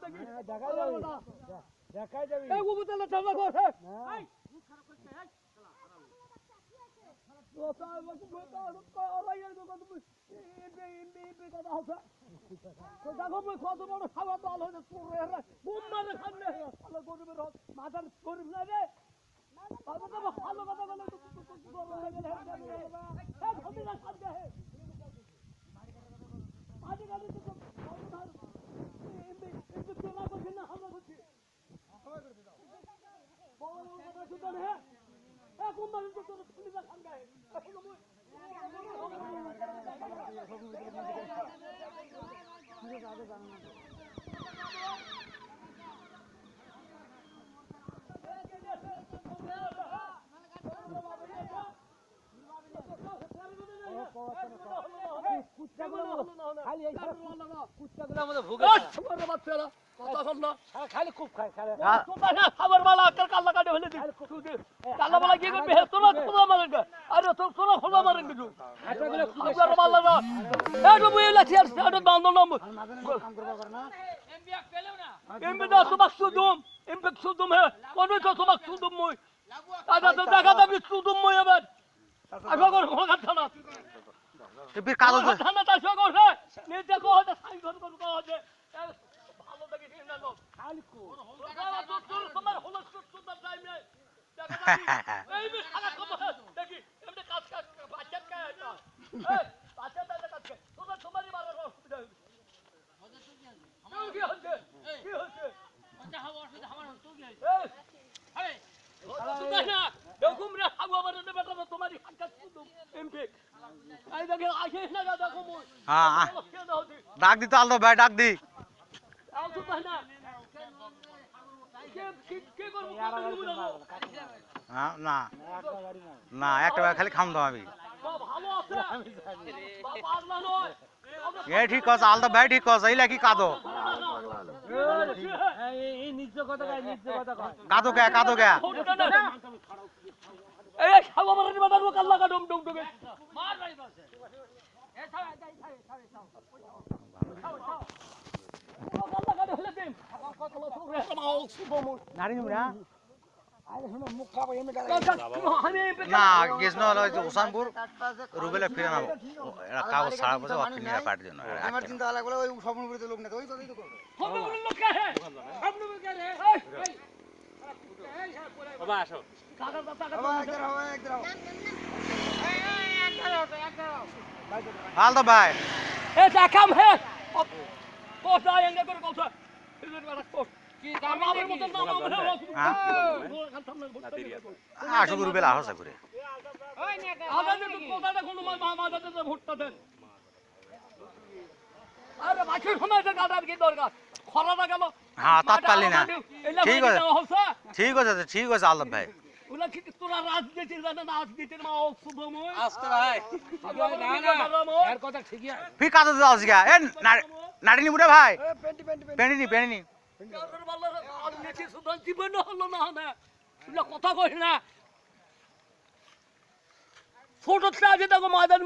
নাকি দেখাই যাবে এই উপতলা ঠান্ডা করছে এই মুখ খারাপ করছে এই কথা বলতে কথা ওরাই তো কথা এমবি কথা হচ্ছে তো দেখো কত বড় খাওয়া দল হয়েছে পুরো বুম মারে খাবে ভালো গরিবের মাথার গরিব না রে ভালো কথা বলে তো গরম লাগে রে এই ধরে না খাবে হে আজে গালি তো এমবি তোরা করছিস না হামলা করছিস হামলা করছিস বড় কথা শুনতে হে এ কোন মানুষ তো তোর পুলিশা খাঙ্গা হে খালি খুব খায় খাবার বালা কাল্লা কাটে হলে কাল্লা বালা কি করবে তোরা খোলা মারেন আরে তোরা খোলা মারেন কিছু খাবার বালা না এই তো বইলা ছিয়ার সাড়ে বান্দন না এমবি দা সুবাক সুদুম এমবি সুদুম হে কোন তো সুবাক সুদুম মই দাদা তো দেখা দাবি সুদুম মই এবার আগর খোলা থানা এবার কাজ আছে থানা তা সগর হে নিতে কো হতে সাইন করব কো হতে ভালো দেখি না লোক খালি কো তোর তোমার হলো সুন্দর টাইম নাই দেখা দাবি এই বি খারাপ কো দেখি এমনি কাজ বাচ্চা কা এটা এই বাচ্চা দাদা কাজ তোরা তোমারই মারার অসুবিধা হইছে কি হচ্ছে কি হচ্ছে আচ্ছা হাওয়া অসুবিধা আমার তো কি হইছে আরে সুন্দর না দেখুম রে হাওয়া মারতে বেটা তোমারই কাজ শুধু এমপি আই দেখে আসিস না দেখো মই হ্যাঁ ডাক দি তো আলদা ভাই ডাক দি আও তো না কি করব হ্যাঁ না না একটা বার খালি খাম দাও আমি ভালো আছে বাবা আল্লাহ নয় এ ঠিক আছে আলদা ভাই ঠিক আছে এইলা কি কাদো এই নিজ কথা কয় কাদো কে এই খাওয়া মারানি বাদার কাল্লা কা ডম ডম ডগে মার ভাই বসে এ ছাড় কাল্লা কা হলে দেন কথা রে মাও সুবম নারী মুরা আরে শুনো মুখ খাবো এমে না গেছনো হলো ওসানপুর রুবেলে ফিরে নাও এরা কাগজ ছাড়া বসে অথনিরা পার্টির জন্য আমার চিন্তা আলাদা বলে ওই স্বপ্নপুরিতে লোক না ওই কথাই তো করবে স্বপ্নপুরের লোক কে হে স্বপ্নপুর কে রে এই বাবা আসো কাকা বাবা একদম আলদা ভাই এ দেখাম হে কোটা এঙ্গে করে কোটা এদের বাড়া কোট কি আমার মত নাম আসো রুবেল আসো করে ওই নেকা আমাদের তো কোটাটা কোন মামাদাতে ভোটটা দেন আরে বাকি সময়টা কাটার কি দরকার খরাটা গেল হ্যাঁ তাত পারলি না ঠিক আছে আলদা ভাই ওলা কি তোরা রাজনীতির জানা না রাজনীতির মা শুভময় আস্তে ভাই না এর কথা ঠিকই আছে ফি কাদো দাও জিগা এ নাড়িনি মুড়ে ভাই পেনিনি কারণ বললো রাজনীতি সুধান জীবন হলো না না শুনলে কথা কই না ছোটতে আজ দেখো ময়দান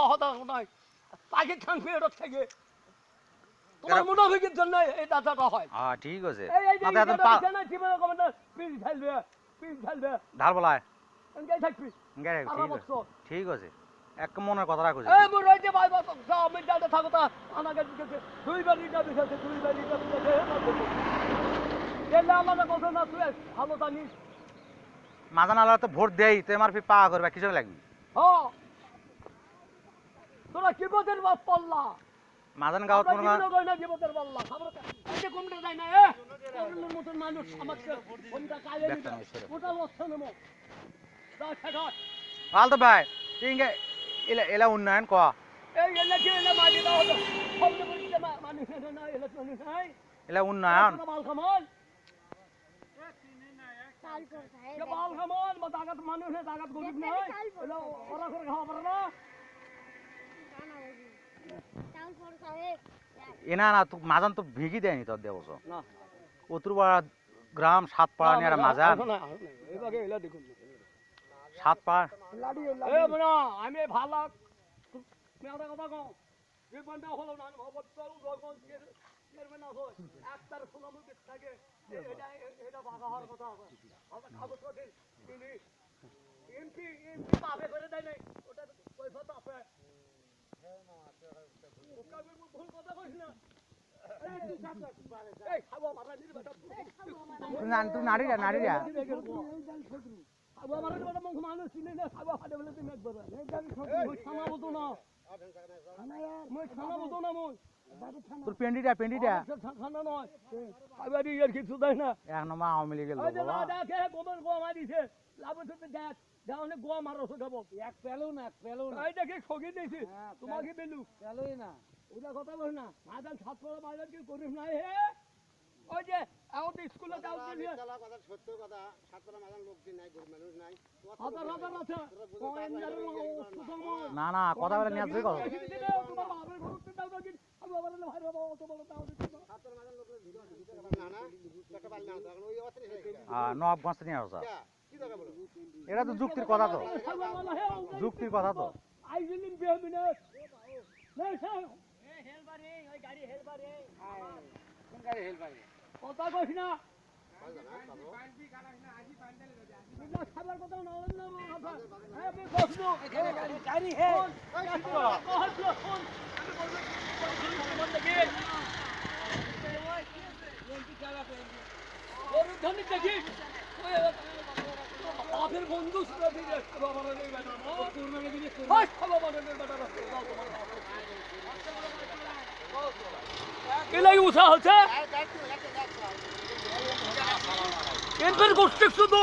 হতা নাই পাখি থাকবে এটা থেকে তোমার মুনাফিকের জন্য এই দাদাটা হয় হ্যাঁ ঠিক আছে এই মাথা একদম পা জীবনে কমান্ডার পিস ঢালবে ঢাল বলায় এঙ্গাই থাকবি ঠিক আছে এক মনের কথা রাখো এই মোর রইতে ভাই বাপ যাও আমি যাতে থাকো তা আমাকে দিকে দুইবার লিটা দিছে এলা আমাদের কথা না তুই ভালো জানিস মাজান আলা তো ভোট দেই তো এমআরপি পাওয়া করবে কিছু লাগবে হ্যাঁ তোরা কি বদের বাপ পল্লা মাজান গাঁও কোন না জীবনের বল্লা খবর এই কমতে যায় না এর মতন মানুষ সমাজকে কোনটা কালে ওটা লক্ষণ নেব যা খাগা আলদা ভাই তিনগে এলা উন্নয়ন ক এই এলা কি এলা মাটি দাও তো সব বলতে মানুষ না এলা মানুষ নাই এলা উন্নয়ন মাল খামল ये बाल खमान बतागत मानुष है ताकत गरीब नहीं एला ओरा कर खावा पर ना এনা না তো মাজান তো ভিগি দেয়নি তোর দেবছ না উত্তরপাড়া গ্রাম সাতপাড়া নিয়ে মাজান এইভাবে এলা দেখুন সাতপাড়া এ মনা আমি ভালো তুমি একটা কথা কও এই বন্ধ হলো না খবর চল রকম এর না একটার সোনামুখ থাকে এটা ভাগা হওয়ার কথা আমার কাগজ পত্রে তিনি এমপি পাবে করে দেয় নাই ওটা কৈফত আছে ভুল কথা কইস না এই খাবো মারা দিলে বেটা তুই নারীরা নারীরা খাবো মারা দিলে বেটা মুখ মানুষ চিনে না খাবো ফাটে বলে তুমি একবার খানা বলতো না মই খানা বলতো না মই তোর পেন্ডিটা পেন্ডিটা খানা নয় খাবার ইয়ার কিছু দেয় না এক নম্বর আওয়ামী লীগের লোক ওই যে বাবা। দেখে গোবর গোয়া দিছে লাভের সাথে দেখ গাউনে গোয়া মারো খাবো এক পেলো না এই দেখে সগি দিয়েছি তোমাকে বেলু পেলোই না ওটা কথা বল না মাদান ছাত্ররা বাজার কি করিস না হে ওই যে আমাদের স্কুলে যাও দিবি কথা সত্য কথা ছাত্ররা মাঝান লোক নাই গরিব মানুষ নাই হাজার হাজার আছে কোয়েন্দার সুসময় না না কথা বলে নিয়ে আসবে কথা তোমার বাবার ঘরতে দাও দাও আমি বাবার ভাই বাবা অত বড় দাও ছাত্ররা মাঝান লোক না না একটা পারলে না তখন ওই অতরি নবাবগঞ্জ নিয়ে আসা কি দরকার বলো এটা তো যুক্তির কথা তো যুক্তির কথা তো আইজিলিন বেহমিনাস নাই স্যার হেলবারে ওই গাড়ি হেলবারে কোন গাড়ি হেলপারে কথা কইছ না খাবার কথা না না কথা হ্যাঁ আমি বসবো গাড়ি হে আপনার বন্ধু এলাই উঠা হচ্ছে এনপের গোষ্ঠী শুধু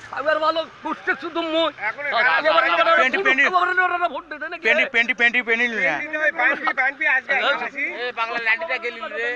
খাবার ভালো গোষ্ঠী শুধু পেন্ডি পেন্ডি পেন্ডি বাংলা ল্যান্ডিটা গেলি রে